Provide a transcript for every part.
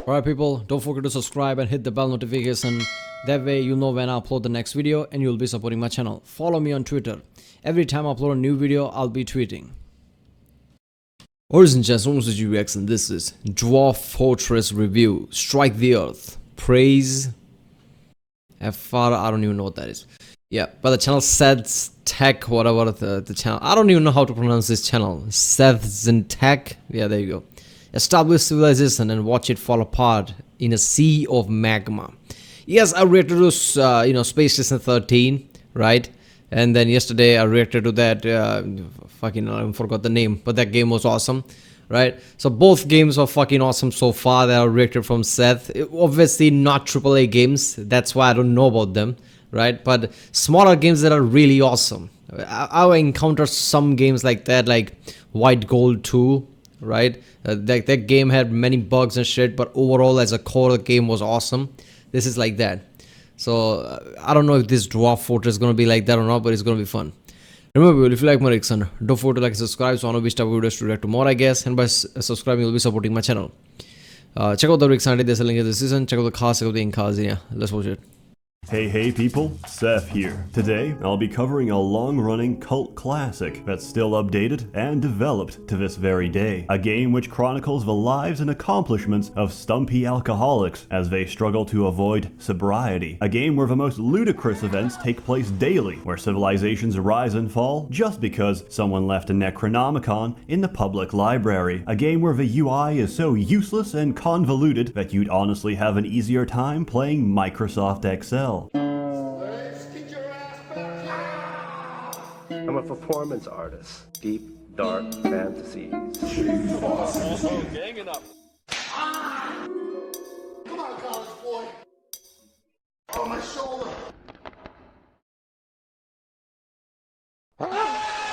Alright people, don't forget to subscribe and hit the bell notification. That way you'll know when I upload the next video and you'll be supporting my channel. Follow me on Twitter. Every time I upload a new video, I'll be tweeting. Ladies and gentlemen, this is UX and this is Dwarf Fortress Review. Strike the Earth. Praise. I don't even know what that is. Yeah, but the channel ᚨᚱᚗᛟᚲ, whatever the channel. I don't even know how to pronounce this channel. ᚨᚱᚗᛟᚲ. Yeah, there you go. Establish civilization and watch it fall apart in a sea of magma. Yes, I reacted to Space Station 13, right? And then yesterday I reacted to that I forgot the name, but that game was awesome, right? So both games are fucking awesome so far that I reacted from Seth. Obviously not AAA games, that's why I don't know about them, right? But smaller games that are really awesome. I encountered some games like that, like White Gold 2, right? That game had many bugs and shit, but overall as a core, the game was awesome. This is like that. So I don't know if this Dwarf Fortress is gonna be like that or not, but it's gonna be fun. Remember, if you like my reaction, don't forget to like and subscribe so I know which type of videos to react to more, I guess. And by subscribing, you'll be supporting my channel. Check out the reaction. There's a link in the description. Check out the cast, check out the in-cars. Yeah, let's watch it. Hey people, Seth here. Today, I'll be covering a long-running cult classic that's still updated and developed to this very day. A game which chronicles the lives and accomplishments of stumpy alcoholics as they struggle to avoid sobriety. A game where the most ludicrous events take place daily, where civilizations rise and fall just because someone left a Necronomicon in the public library. A game where the UI is so useless and convoluted that you'd honestly have an easier time playing Microsoft Excel. I'm a performance artist. Deep, dark fantasies. Ganging up. Come on, college boy. On my shoulder.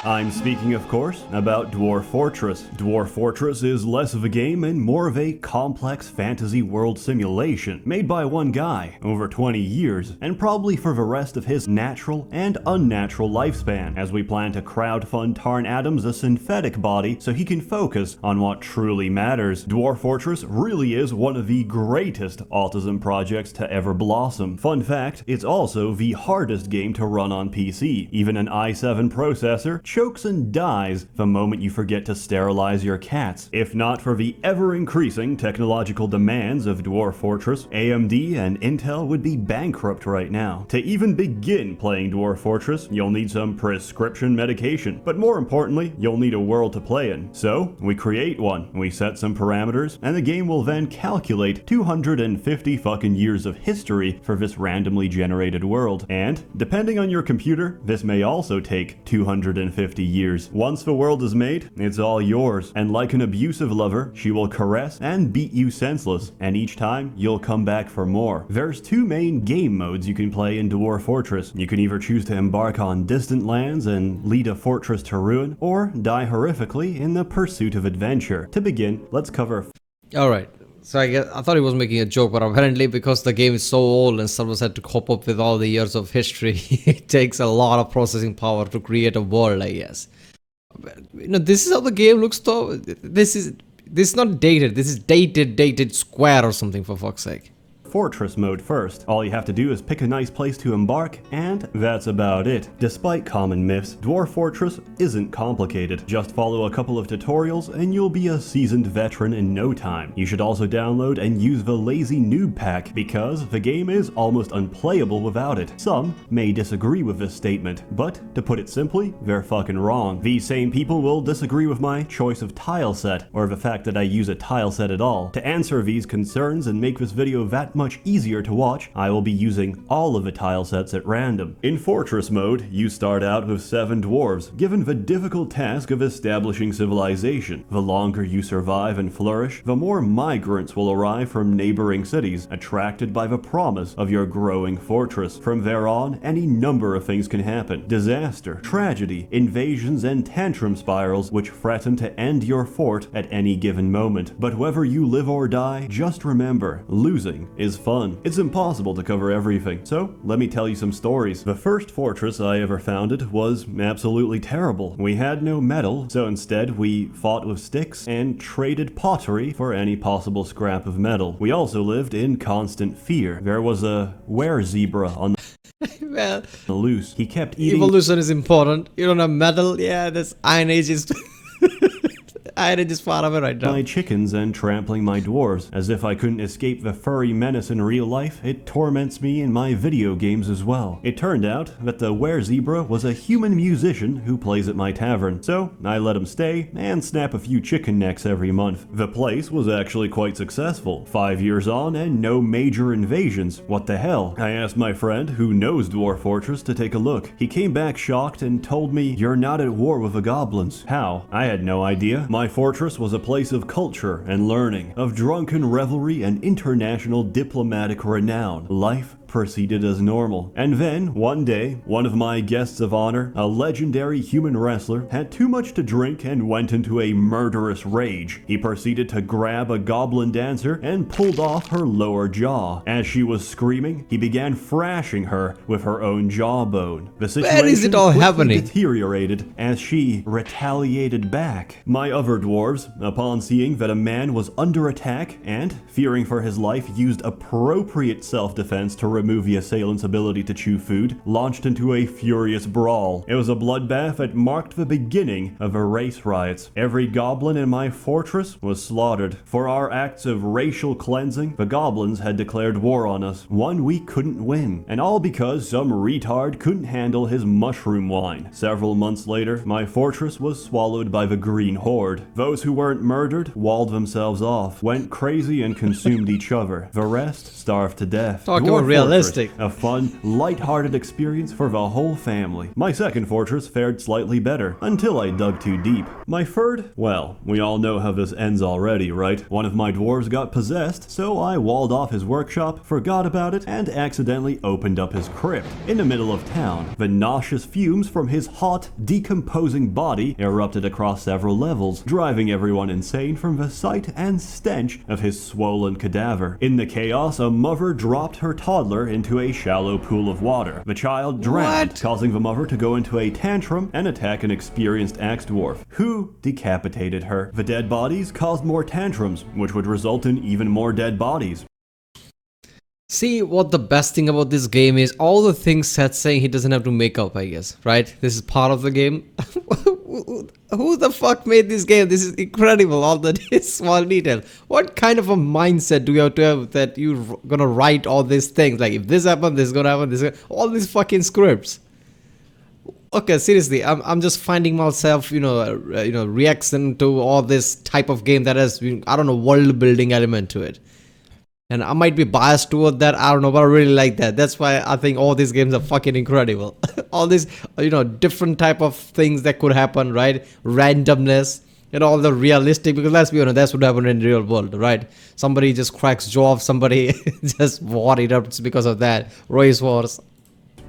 I'm speaking, of course, about Dwarf Fortress. Dwarf Fortress is less of a game and more of a complex fantasy world simulation made by one guy over 20 years, and probably for the rest of his natural and unnatural lifespan, as we plan to crowdfund Tarn Adams a synthetic body so he can focus on what truly matters. Dwarf Fortress really is one of the greatest autism projects to ever blossom. Fun fact, it's also the hardest game to run on PC. Even an i7 processor chokes and dies the moment you forget to sterilize your cats. If not for the ever-increasing technological demands of Dwarf Fortress, AMD and Intel would be bankrupt right now. To even begin playing Dwarf Fortress, you'll need some prescription medication, but more importantly, you'll need a world to play in. So, we create one, we set some parameters, and the game will then calculate 250 fucking years of history for this randomly generated world. And, depending on your computer, this may also take 250 years. Once the world is made, it's all yours, and like an abusive lover, she will caress and beat you senseless, and each time, you'll come back for more. There's two main game modes you can play in Dwarf Fortress. You can either choose to embark on distant lands and lead a fortress to ruin, or die horrifically in the pursuit of adventure. To begin, let's cover... Alright. So I thought he was making a joke, but apparently because the game is so old and servers had to cope up with all the years of history, it takes a lot of processing power to create a world, I guess. This is how the game looks though. This is not dated. This is dated square or something, for fuck's sake. Fortress mode first. All you have to do is pick a nice place to embark, and that's about it. Despite common myths, Dwarf Fortress isn't complicated. Just follow a couple of tutorials and you'll be a seasoned veteran in no time. You should also download and use the Lazy Noob Pack because the game is almost unplayable without it. Some may disagree with this statement, but to put it simply, they're fucking wrong. These same people will disagree with my choice of tile set, or the fact that I use a tile set at all. To answer these concerns and make this video that much easier to watch, I will be using all of the tile sets at random. In Fortress mode, you start out with 7 dwarves, given the difficult task of establishing civilization. The longer you survive and flourish, the more migrants will arrive from neighboring cities, attracted by the promise of your growing fortress. From there on, any number of things can happen. Disaster, tragedy, invasions, and tantrum spirals which threaten to end your fort at any given moment. But whether you live or die, just remember, losing is is fun. It's impossible to cover everything, so let me tell you some stories. The first fortress I ever founded was absolutely terrible. We had no metal, so instead we fought with sticks and traded pottery for any possible scrap of metal. We also lived in constant fear. There was a ᚨᚱᚗᛟᚲ on Well, the loose. He kept eating evolution is important. You don't have metal. Yeah, this Iron Age is... Iron Age is far away right now. my chickens and trampling my dwarves. As if I couldn't escape the furry menace in real life, it torments me in my video games as well. It turned out that the ᚨᚱᚗᛟᚲ was a human musician who plays at my tavern, so I let him stay and snap a few chicken necks every month. The place was actually quite successful. 5 years on and no major invasions. What the hell? I asked my friend, who knows Dwarf Fortress, to take a look. He came back shocked and told me, "You're not at war with the goblins." How? I had no idea. My fortress was a place of culture and learning, of drunken revelry and international diplomatic renown. Life proceeded as normal. And then, one day, one of my guests of honor, a legendary human wrestler, had too much to drink and went into a murderous rage. He proceeded to grab a goblin dancer and pulled off her lower jaw. As she was screaming, he began thrashing her with her own jawbone. The situation Where is it all quickly happening? deteriorated as she retaliated back. My other dwarves, upon seeing that a man was under attack and, fearing for his life, used appropriate self-defense to remove the assailant's ability to chew food, launched into a furious brawl. It was a bloodbath that marked the beginning of the race riots. Every goblin in my fortress was slaughtered. For our acts of racial cleansing, the goblins had declared war on us. One we couldn't win, and all because some retard couldn't handle his mushroom wine. Several months later, my fortress was swallowed by the Green Horde. Those who weren't murdered walled themselves off, went crazy and consumed each other. The rest starved to death. Talk Dwarf about realistic. Fortress, a fun, light-hearted experience for the whole family. My second fortress fared slightly better, until I dug too deep. My third? Well, we all know how this ends already, right? One of my dwarves got possessed, so I walled off his workshop, forgot about it, and accidentally opened up his crypt. In the middle of town, the nauseous fumes from his hot, decomposing body erupted across several levels, driving everyone insane from the sight and stench of his swollen cadaver. In the chaos, a mother dropped her toddler into a shallow pool of water. The child drowned, What? causing the mother to go into a tantrum and attack an experienced axe dwarf, who decapitated her. The dead bodies caused more tantrums, which would result in even more dead bodies. See, what the best thing about this game is, all the things Seth's saying he doesn't have to make up, I guess, right? This is part of the game. Who the fuck made this game? This is incredible, all the small detail. What kind of a mindset do you have to have that you're gonna write all these things? Like, if this happened, this is gonna happen, all these fucking scripts. Okay, seriously, I'm just finding myself, reaction to all this type of game that has, I don't know, world building element to it. And I might be biased toward that, I don't know, but I really like that. That's why I think all these games are fucking incredible. All these, different type of things that could happen, right? Randomness, all the realistic, because let's be honest, that's what happened in the real world, right? Somebody just cracks jaw off somebody, just war erupts because of that. Race wars.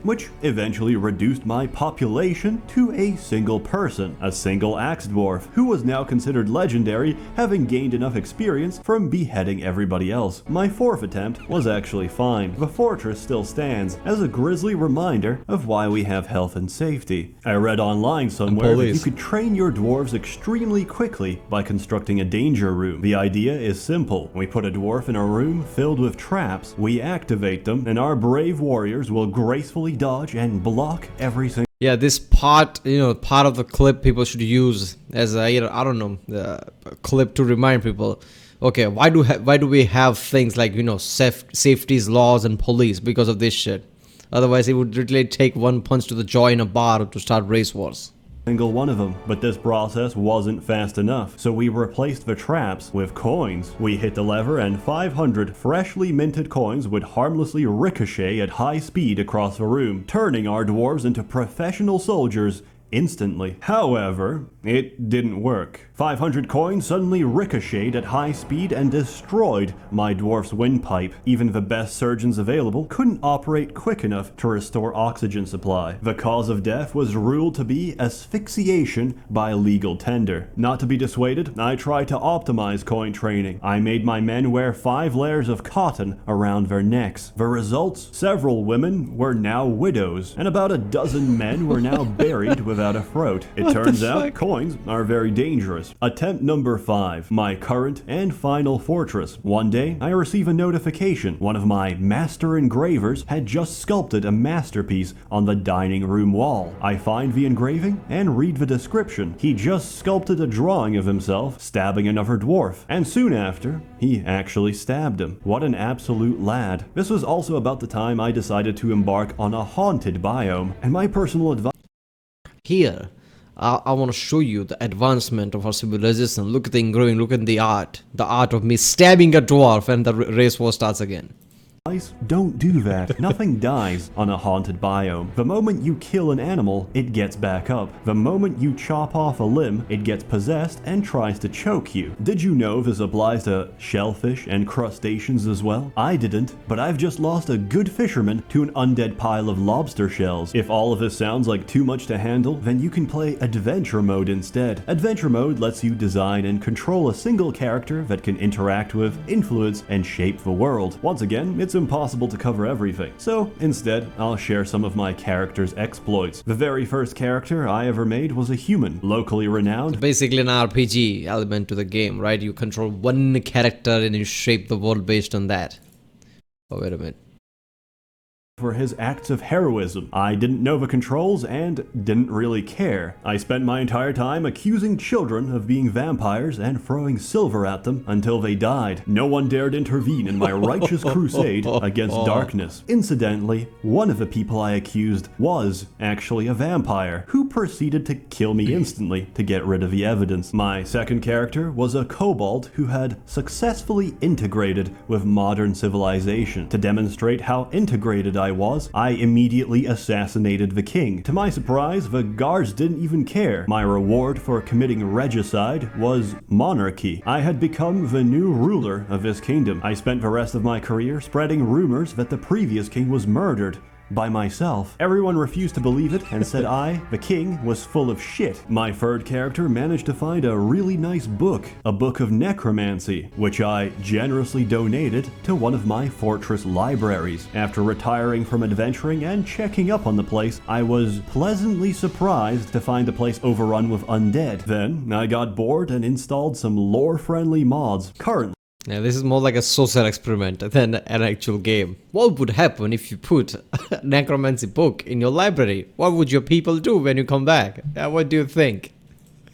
Which eventually reduced my population to a single person, a single axe dwarf, who was now considered legendary, having gained enough experience from beheading everybody else. My fourth attempt was actually fine. The fortress still stands as a grisly reminder of why we have health and safety. I read online somewhere that you could train your dwarves extremely quickly by constructing a danger room. The idea is simple. We put a dwarf in a room filled with traps, we activate them, and our brave warriors will gracefully dodge and block every single. Yeah, this part, part of the clip people should use as a, I don't know, clip to remind people. Okay, why do we have things like, safeties, laws, and police because of this shit? Otherwise, it would literally take one punch to the jaw in a bar to start race wars. Single one of them, but this process wasn't fast enough, so we replaced the traps with coins. We hit the lever and 500 freshly minted coins would harmlessly ricochet at high speed across the room, turning our dwarves into professional soldiers instantly. However, It didn't work. 500 coins suddenly ricocheted at high speed and destroyed my dwarf's windpipe. Even the best surgeons available couldn't operate quick enough to restore oxygen supply. The cause of death was ruled to be asphyxiation by legal tender. Not to be dissuaded, I tried to optimize coin training. I made my men wear 5 layers of cotton around their necks. The results? Several women were now widows, and about a dozen men were now buried without a throat. It turns out coins are very dangerous. Attempt number 5, my current and final fortress. One day, I receive a notification. One of my master engravers had just sculpted a masterpiece on the dining room wall. I find the engraving and read the description. He just sculpted a drawing of himself stabbing another dwarf, and soon after, he actually stabbed him. What an absolute lad. This was also about the time I decided to embark on a haunted biome, and my personal advice Here, I want to show you the advancement of our civilization. Look at the engraving, look at the art of me stabbing a dwarf, and the race war starts again. Don't do that. Nothing dies on a haunted biome. The moment you kill an animal, it gets back up. The moment you chop off a limb, it gets possessed and tries to choke you. Did you know this applies to shellfish and crustaceans as well? I didn't, but I've just lost a good fisherman to an undead pile of lobster shells. If all of this sounds like too much to handle, then you can play Adventure Mode instead. Adventure Mode lets you design and control a single character that can interact with, influence, and shape the world. Once again, it's impossible to cover everything, so instead I'll share some of my character's exploits. The very first character I ever made was a human, locally renowned. Basically an RPG element to the game, right? You control one character and you shape the world based on that. Oh, wait a minute. For his acts of heroism. I didn't know the controls and didn't really care. I spent my entire time accusing children of being vampires and throwing silver at them until they died. No one dared intervene in my righteous crusade against darkness. Incidentally, one of the people I accused was actually a vampire, who proceeded to kill me instantly to get rid of the evidence. My second character was a kobold who had successfully integrated with modern civilization. To demonstrate how integrated I immediately assassinated the king. To my surprise, the guards didn't even care. My reward for committing regicide was monarchy. I had become the new ruler of this kingdom. I spent the rest of my career spreading rumors that the previous king was murdered by myself. Everyone refused to believe it and said I, the king, was full of shit. My third character managed to find a really nice book, a book of necromancy, which I generously donated to one of my fortress libraries. After retiring from adventuring and checking up on the place, I was pleasantly surprised to find the place overrun with undead. Then I got bored and installed some lore-friendly mods. Currently, yeah, this is more like a social experiment than an actual game. What would happen if you put a necromancy book in your library? What would your people do when you come back? What do you think?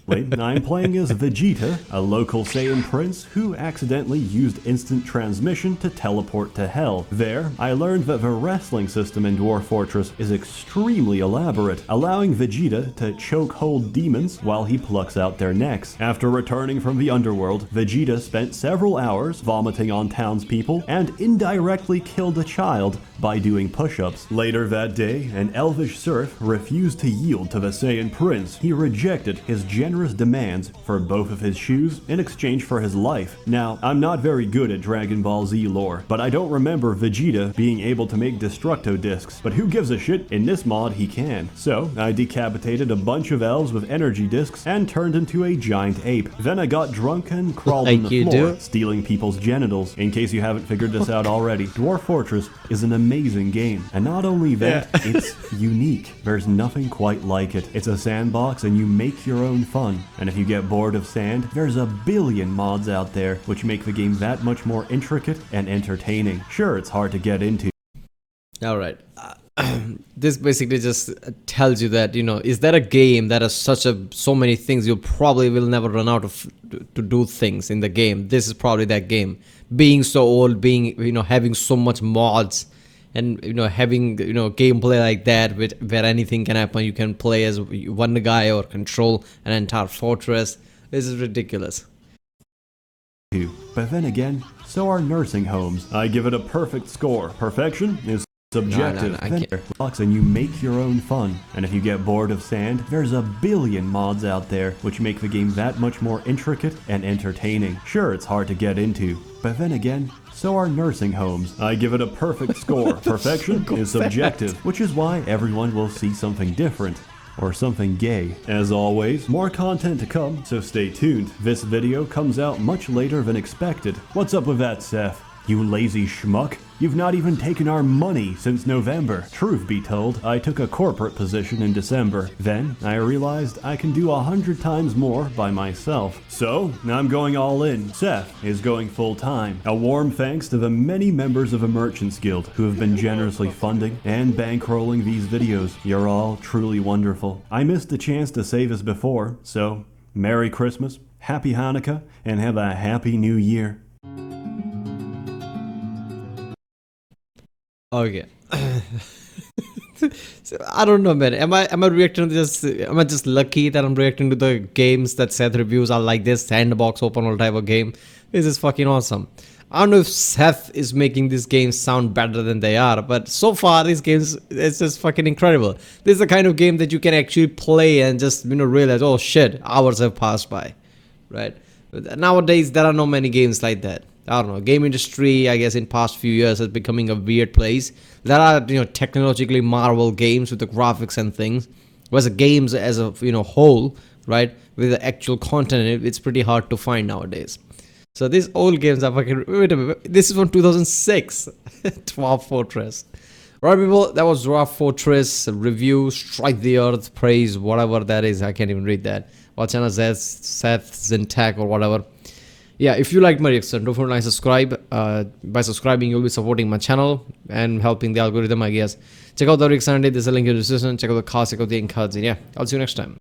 I'm playing as Vegeta, a local Saiyan prince who accidentally used instant transmission to teleport to hell. There, I learned that the wrestling system in Dwarf Fortress is extremely elaborate, allowing Vegeta to chokehold demons while he plucks out their necks. After returning from the underworld, Vegeta spent several hours vomiting on townspeople and indirectly killed a child by doing push-ups. Later that day, an elvish serf refused to yield to the Saiyan prince. He rejected his generous demands for both of his shoes in exchange for his life. Now, I'm not very good at Dragon Ball Z lore, but I don't remember Vegeta being able to make Destructo discs, but who gives a shit? In this mod, he can. So, I decapitated a bunch of elves with energy discs and turned into a giant ape. Then I got drunk and crawled on the floor, stealing people's genitals. In case you haven't figured this out already, Dwarf Fortress is an amazing game. And not only that, it's unique. There's nothing quite like it. It's a sandbox and you make your own fun. And if you get bored of sand, there's a billion mods out there which make the game that much more intricate and entertaining. Sure, it's hard to get into. Alright. This basically just tells you that, you know, is there a game that has so many things you probably will never run out of to do things in the game? This is probably that game. Being so old, being, you know, having so much mods, and, you know, having, you know, gameplay like that where anything can happen. You can play as one guy or control an entire fortress. This is ridiculous. But then again, so are nursing homes. I give it a perfect score. Perfection is Subjective. I Then can't. blocks and you make your own fun. And if you get bored of sand, there's a billion mods out there which make the game that much more intricate and entertaining. Sure, it's hard to get into, but then again, so are nursing homes. I give it a perfect score. Perfection is subjective, which is why everyone will see something different. Or something gay. As always, more content to come, so stay tuned. This video comes out much later than expected. What's up with that, Seth? You lazy schmuck? You've not even taken our money since November. Truth be told, I took a corporate position in December. Then, I realized I can do 100 times more by myself. So, I'm going all in. Seth is going full-time. A warm thanks to the many members of the Merchants Guild who have been generously funding and bankrolling these videos. You're all truly wonderful. I missed the chance to say this before, so Merry Christmas, Happy Hanukkah, and have a Happy New Year. Okay. So, I don't know, man. Am I reacting to this? Am I just lucky that I'm reacting to the games that Seth reviews are like this sandbox open world type of game? This is fucking awesome. I don't know if Seth is making these games sound better than they are, but so far these games, it's just fucking incredible. This is the kind of game that you can actually play and just, you know, realize, oh shit, hours have passed by, right? But nowadays there are not many games like that. I don't know, game industry, I guess in past few years is becoming a weird place. There are, you know, technologically marvel games with the graphics and things. Whereas the games as a, you know, whole, right, with the actual content in it, it's pretty hard to find nowadays. So these old games are fucking, wait a minute, this is from 2006, Dwarf Fortress. Alright people, that was Dwarf Fortress, review, strike the earth, praise, whatever that is, I can't even read that. What channel Seth Zintac or whatever. Yeah, if you like my reaction, don't forget to subscribe. By subscribing, you'll be supporting my channel and helping the algorithm, I guess. Check out the reaction, there's a link in the description. Check out the cast, check out the ink cards, and yeah, I'll see you next time.